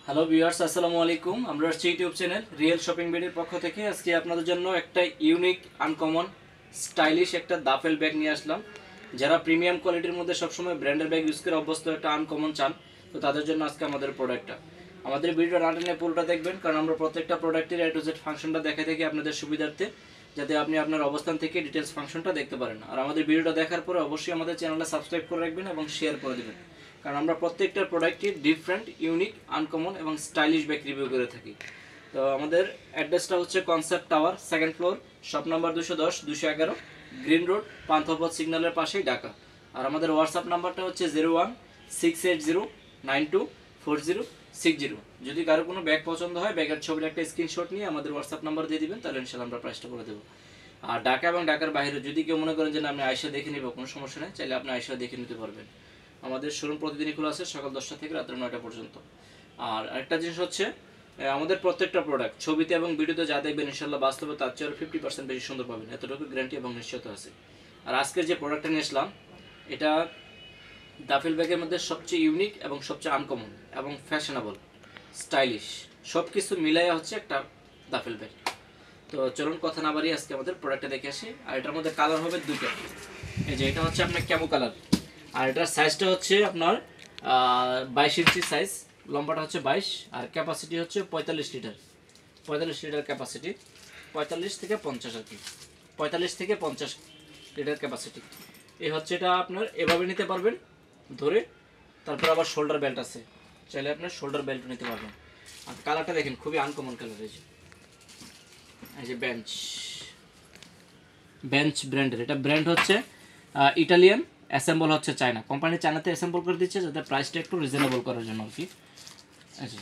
Hello viewers, আসসালামু আলাইকুম। আমরা আসছি ইউটিউব চ্যানেল রিয়েল শপিং বেডের পক্ষ থেকে। আজকে আপনাদের জন্য একটা ইউনিক, আনকমন, স্টাইলিশ একটা দাফেল ব্যাগ নিয়ে আসলাম। যারা প্রিমিয়াম কোয়ালিটির মধ্যে সবসময় ব্র্যান্ডের ব্যাগ ইউজ করে অভ্যস্ত, একটা আনকমন চান, তো তাদের জন্য আজকে আমাদের প্রোডাক্টটা। আমাদের ভিডিওটা না টেনে পুরোটা দেখবেন, কারণ আমরা প্রত্যেকটা প্রোডাক্টের এ টু জেড ফাংশনটা দেখে থাকি আপনাদের সুবিধার্থে, যাতে আপনি আপনার অবস্থান থেকে ডিটেলস ফাংশনটা দেখতে পারেন। আর আমাদের ভিডিওটা দেখার পরে অবশ্যই আমাদের চ্যানেলটা সাবস্ক্রাইব করে রাখবেন এবং শেয়ার করে দেবেন, কারণ আমরা প্রত্যেকটা প্রোডাক্টই ডিফারেন্ট, ইউনিক, আনকমন এবং স্টাইলিশ ব্যাগ রিভিউ করে থাকি। তো আমাদের অ্যাড্রেসটা হচ্ছে concept tower, second floor, shop number 210, 211, green road, Panthapath সিগন্যালের পাশেই, ঢাকা। আর আমাদের হোয়াটসঅ্যাপ নাম্বারটা হচ্ছে 0168092406 যদি কারো কোনো ব্যাগ পছন্দ হয়, ব্যাগের ছবির একটা স্ক্রিনশট নিয়ে আমাদের হোয়াটসঅ্যাপ নাম্বার দিয়ে দিবেন, তাহলে ইনশাআল্লাহ আমরা প্রাইসটা করে দেবো। আর ঢাকা এবং ঢাকার বাইরে যদি কেউ মনে করেন যে না, আমি আয়সা দেখে নিব, কোনো সমস্যা নেই, চাইলে আপনি আয়সা দেখে নিতে পারবেন। আমাদের শোরুম প্রতিদিনই খোলা আছে সকাল 10টা থেকে রাত্রে 9টা পর্যন্ত। আর আরেকটা জিনিস হচ্ছে, আমাদের প্রত্যেকটা প্রোডাক্ট ছবিতে এবং ভিডিওতে যা দেখবেন ইনশাল্লাহ বাস্তবে তার চেয়ে 50% বেশি সুন্দর পাবেন, এতটুকু গ্যারান্টি এবং নিশ্চয়তা আছে। আর আজকের যে প্রোডাক্টটা নিয়ে আসলাম, এটা দাফেল ব্যাগের মধ্যে সবচেয়ে ইউনিক এবং সবচেয়ে আনকমন এবং ফ্যাশনেবল, স্টাইলিশ, সব কিছু মিলাইয়া হচ্ছে একটা দাফেল ব্যাগ। তো চলুন কথা না বাড়িয়ে আজকে আমাদের প্রোডাক্টটা দেখে আসি। আর এটার মধ্যে কালার হবে দুইটা। এই যে এটা হচ্ছে আপনার ক্যামো কালার, আর এটার সাইজটা হচ্ছে আপনার 22 ইঞ্চি সাইজ, লম্বাটা হচ্ছে 22, আর ক্যাপাসিটি হচ্ছে 45 লিটার। 45 লিটার ক্যাপাসিটি, 45 থেকে 50 আর কি, 45 থেকে 50 লিটার ক্যাপাসিটি। এই হচ্ছে এটা, আপনার এভাবে নিতে পারবেন ধরে। তারপর আবার শোল্ডার বেল্ট আছে, চাইলে আপনার শোল্ডার বেল্ট নিতে পারবেন। আর কালারটা দেখেন, খুবই আনকমন কালার। এই যে বেঞ্চ, বেঞ্চ ব্র্যান্ডের, এটা ব্র্যান্ড হচ্ছে ইটালিয়ান, অ্যাসেম্বল হচ্ছে চায়না। কোম্পানি চায়নাতে অ্যাসেম্বল করে দিচ্ছে, যাতে প্রাইসটা একটু রিজনেবল করার জন্য আর কি। আচ্ছা,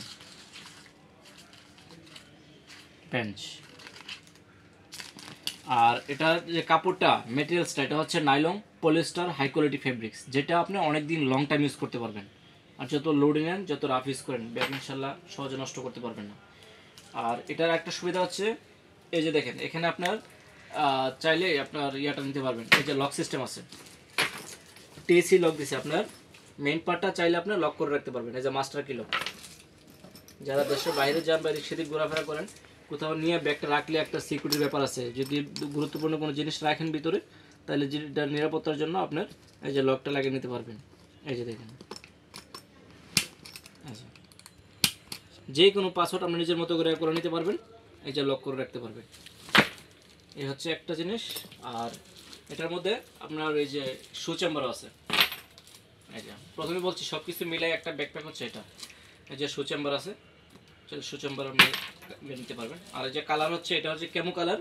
বেঞ্চ। আর এটা যে কাপড়টা, মেটেরিয়ালসটা, এটা হচ্ছে nylon, polyester, high quality fabrics, যেটা আপনি অনেক দিন লং টাইম ইউজ করতে পারবেন। আর যত লোডে নেন, যত রাফ ইউজ করেন, ব্যাগ ইনশাল্লাহ সহজে নষ্ট করতে পারবেন না। আর এটার একটা সুবিধা হচ্ছে, এই যে দেখেন, এখানে আপনার চাইলে আপনার ইয়াটা নিতে পারবেন। এই যে লক সিস্টেম আছে, টিএসি লক দিছে, আপনার মেইন পার্টটা চাইলে আপনি লক করে রাখতে পারবেন। এই যে মাস্টার কি লক, যারা দেশের বাইরে যান বা এদিক সেদিক ঘোরাফেরা করেন, কোথাও নিয়ে ব্যাগটা রাখলে একটা সিকিউরিটির ব্যাপার আছে, যদি গুরুত্বপূর্ণ কোনো জিনিস রাখেন ভিতরে, তাহলে যেটা নিরাপত্তার জন্য আপনার এই যে লকটা লাগিয়ে নিতে পারবেন। এই যে দেখেন, আচ্ছা, যে কোনো পাসওয়ার্ড আপনি নিজের মতো করে নিতে পারবেন, এই যে লক করে রাখতে পারবেন। এই হচ্ছে একটা জিনিস। আর এটার মধ্যে আপনার এই যে শু চেম্বারও আছে। এই যে প্রথমে বলছি, সব কিছু মিলাই একটা ব্যাকপ্যাক হচ্ছে এটা। এই যে শু চেম্বার আছে, শু চেম্বার আপনি নিতে পারবেন। আর এই যে কালার হচ্ছে, এটা হচ্ছে camo colour,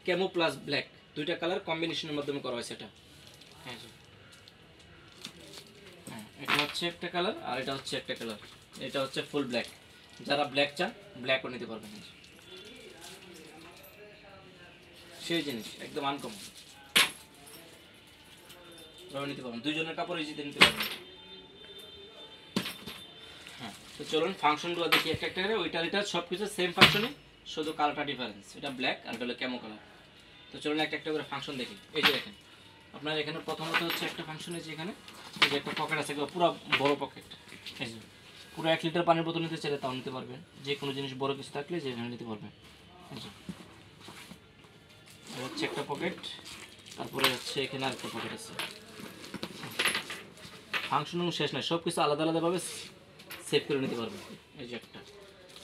camo plus black, দুইটা কালার কম্বিনেশনের মাধ্যমে করা হয়েছে এটা। হ্যাঁ, এটা হচ্ছে একটা কালার, আর এটা হচ্ছে একটা কালার, এটা হচ্ছে ফুল ব্ল্যাক। যারা ব্ল্যাক চান, ব্ল্যাকও নিতে পারবেন। সেই জিনিস একদম আনকমন, নিতে পারবেন, দুইজনের কাপড় ইজিতে নিতে পারবেন। হ্যাঁ, তো চলুন ফাংশনগুলো দেখি একটা একটা করে। ওইটা সব কিছু সেম ফাংশনে, শুধু কালারটা ডিফারেন্স, এটা ব্ল্যাক আর এটা হলো ক্যামো কালার। তো চলুন একটা একটা করে ফাংশন দেখি। এই যে দেখেন, আপনার এখানে প্রথমত হচ্ছে একটা ফাংশন, আছে এখানে এই যে একটা পকেট আছে, পুরো বড় পকেট। এই যে পুরো 1 লিটার পানির বোতল নিতে চাইলে তাও নিতে পারবেন, যে কোনো জিনিস বড় কিছু থাকলে যে এখানে নিতে পারবেন। এই যে হচ্ছে একটা পকেট, তারপরে হচ্ছে এখানে আরেকটা পকেট আছে। ফাংশন শেষ নয়, সব কিছু আলাদা আলাদাভাবে সেভ করে নিতে পারবেন। এই যে একটা,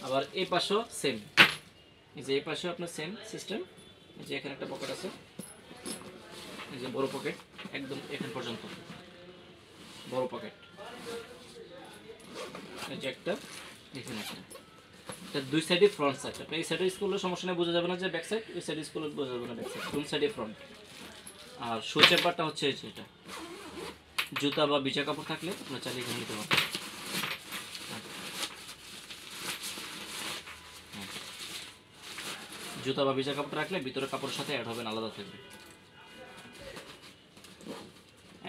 আবার এই পাশেও সেম, এই যে এই পাশেও আপনার সেম সিস্টেম। এই যে এখানে একটা পকেট আছে, এই যে বড় পকেট, একদম এখান পর্যন্ত বড় পকেট। এই যে একটা, এখানে একটা, এটা দুই সাইডে ফ্রন্ট সাইড। আপনি এই সাইডে ইউজ করলে সমস্যা নেই, বোঝা যাবে না যে ব্যাক সাইড, ওই সাইডে ইউজ করলে বোঝা যাবে না ব্যাক সাইড, দুই সাইডে ফ্রন্ট। আর শু চেম্বারটা হচ্ছে এই যে এটা, জুতা বা বিছা কাপড় থাকলে আপনার চাইলে এখানে নিতে পারবেন। জুতা বা ভিজা কাপড় রাখলে ভিতরে কাপড়ের সাথে অ্যাড হবে না, আলাদা থাকবে,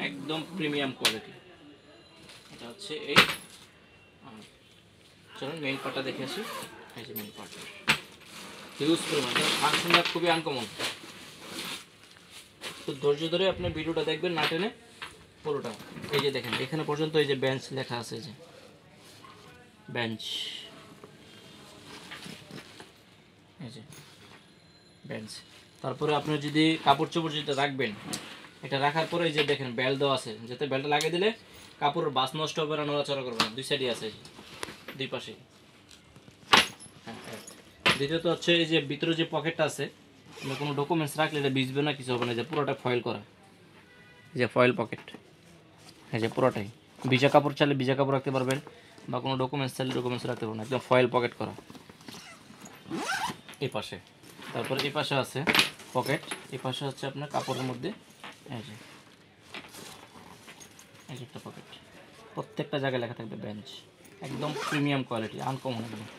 একদম প্রিমিয়াম কোয়ালিটি। এটা হচ্ছে এই। চলুন মেইন পার্টটা দেখে আসি। এই যে মেইন পার্ট, হিউজ পরিমাণ, ফাংশনটা খুবই আনকমন। তো ধৈর্য ধরে আপনি ভিডিওটা দেখবেন, না টেনে পুরোটা। এই যে দেখেন, এখানে পর্যন্ত এই যে বেঞ্চ লেখা আছে, যে বেঞ্চ, এই যে বেঞ্চ। তারপরে আপনি যদি কাপড় চোপড় যেটা রাখবেন, এটা রাখার পরে এই যে দেখেন বেল্ট দেওয়া আছে, যাতে বেল্টটা লাগিয়ে দিলে কাপড়ের বাস নষ্ট হবে না, নড়াচড়া করবে না। দুই সাইডে আছে, দুই পাশে। হ্যাঁ হ্যাঁ। দ্বিতীয়ত হচ্ছে এই যে ভিতরে যে পকেটটা আছে, আপনি কোনো ডকুমেন্টস রাখলে এটা ভিজবে না, কিছু হবে না। যে পুরোটা ফয়েল করা, এই যে ফয়েল পকেট, এই যে পুরোটাই। ভিজা কাপড় চাইলে ভিজা কাপড় রাখতে পারবেন, বা কোনো ডকুমেন্টস চাইলে ডকুমেন্টস রাখতে পারবেন। একদম ফয়েল পকেট করা এই পাশে। তারপর এই পাশে আছে পকেট, এই পাশে হচ্ছে আপনার কাপড়ের মধ্যে এই যে একটা পকেট। প্রত্যেকটা জায়গায় লেখা থাকবে বেঞ্চ, একদম প্রিমিয়াম কোয়ালিটি, আনকমন একদম।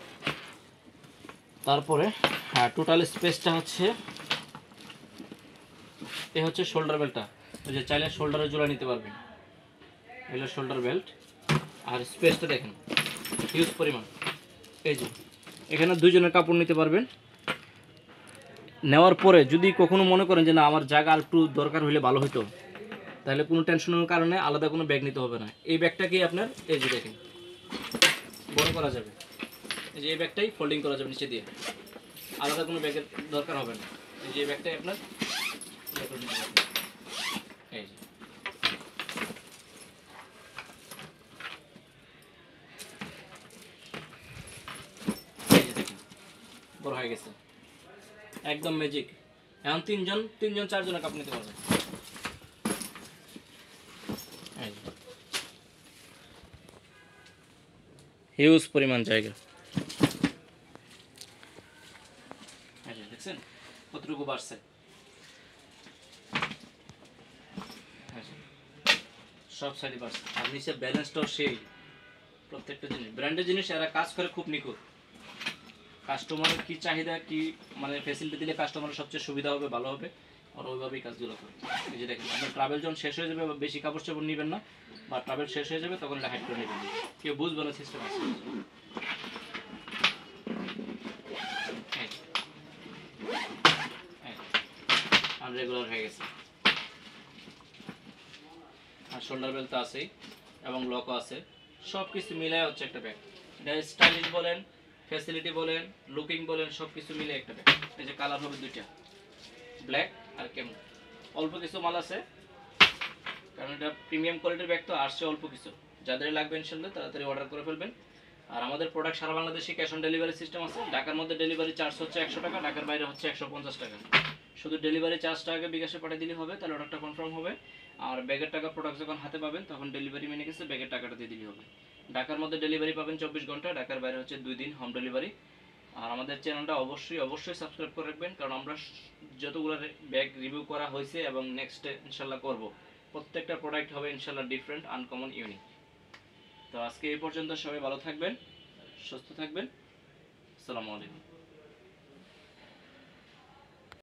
তারপরে হ্যাঁ, টোটাল স্পেসটা হচ্ছে এ হচ্ছে শোল্ডার বেল্টটা, ওই যে চাইলে শোল্ডারে জোড়া নিতে পারবেন, এগুলো শোল্ডার বেল্ট। আর স্পেসটা দেখেন হিউজ পরিমাণ। এই যে এখানে দুইজনের কাপড় নিতে পারবেন। নেওয়ার পরে যদি কখনো মনে করেন যে না আমার জায়গা আর একটু দরকার হলে ভালো হতো, তাহলে কোনো টেনশনের কারণে আলাদা কোনো ব্যাগ নিতে হবে না। এই ব্যাগটাকেই আপনার এই যে দেখেন বড় করা যাবে, এই যে এই ব্যাগটাই ফোল্ডিং করা যাবে নিচে দিয়ে, আলাদা কোনো ব্যাগের দরকার হবে না। এই যে এই ব্যাগটাই আপনার এই যে দেখেন বড় হয়ে গেছে, একদম ম্যাজিক। এখন তিনজন চারজনের কাপ নিতে পারবেন। হিউজ পরিমাণ জায়গা, দেখছেন কতটুকু বাড়ছে। সব সাইডে বাড়ছে, আর নিচে ব্যালেন্সটাও সেই। প্রত্যেকটা জিনিস ব্র্যান্ডের জিনিস, এরা কাজ করে খুব নিখুঁত। কাস্টমারের কি চাহিদা, কি মানে ফ্যাসিলিটি দিলে কাস্টমারের সবচেয়ে সুবিধা হবে, ভালো হবে, আর ওইভাবেই কাজগুলো করে। এই যে দেখেন আপনার ট্রাভেল যখন শেষ হয়ে যাবে, বা বেশি কাপড় চাপড় নেবেন না, বা ট্রাভেল শেষ হয়ে যাবে তখন এটা হাইড করে নেবেন, কেউ বুঝবে না সিস্টেম আছে। আনরেগুলার হয়ে গেছে। আর শোল্ডার বেল্ট তো আছেই, এবং লকও আছে। সব কিছু মিলাই হচ্ছে একটা ব্যাগ। এটা স্টাইলিশ বলেন, ফ্যাসিলিটি বলেন, লুকিং বলেন, সব কিছু মিলে একটা ব্যাগ। এই যে কালার হবে দুইটা, ব্ল্যাক আর কেমন। অল্প কিছু মাল আছে, কারণ এটা প্রিমিয়াম কোয়ালিটির ব্যাগ, তো আসছে অল্প কিছু। যাদের লাগবে ইনশাল্লাহ তাড়াতাড়ি অর্ডার করে ফেলবেন। আর আমাদের প্রোডাক্ট সারা বাংলাদেশে ক্যাশ অন ডেলিভারি সিস্টেম আছে। ঢাকার মধ্যে ডেলিভারি চার্জ হচ্ছে 100 টাকা, ঢাকার বাইরে হচ্ছে 150 টাকা। শুধু ডেলিভারি চার্জটা আগে বিকাশে পাঠিয়ে দিলে হবে, তাহলে অর্ডারটা কনফার্ম হবে। আর ব্যাগের টাকা প্রোডাক্ট যখন হাতে পাবেন তখন ডেলিভারি মেনে গেছে ব্যাগের টাকাটা দিয়ে দিলে হবে। ঢাকার মধ্যে ডেলিভারি পাবেন 24 ঘন্টা, ঢাকার বাইরে হচ্ছে 2 দিন হোম ডেলিভারি। আর আমাদের চ্যানেলটা অবশ্যই সাবস্ক্রাইব করে রাখবেন, কারণ আমরা যতগুলো ব্যাগ রিভিউ করা হয়েছে এবং নেক্সট ইনশাল্লাহ করব, প্রত্যেকটা প্রোডাক্ট হবে ইনশাল্লাহ ডিফারেন্ট, আনকমন, ইউনিক। তো আজকে এই পর্যন্ত, সবাই ভালো থাকবেন, সুস্থ থাকবেন। আসসালামু আলাইকুম।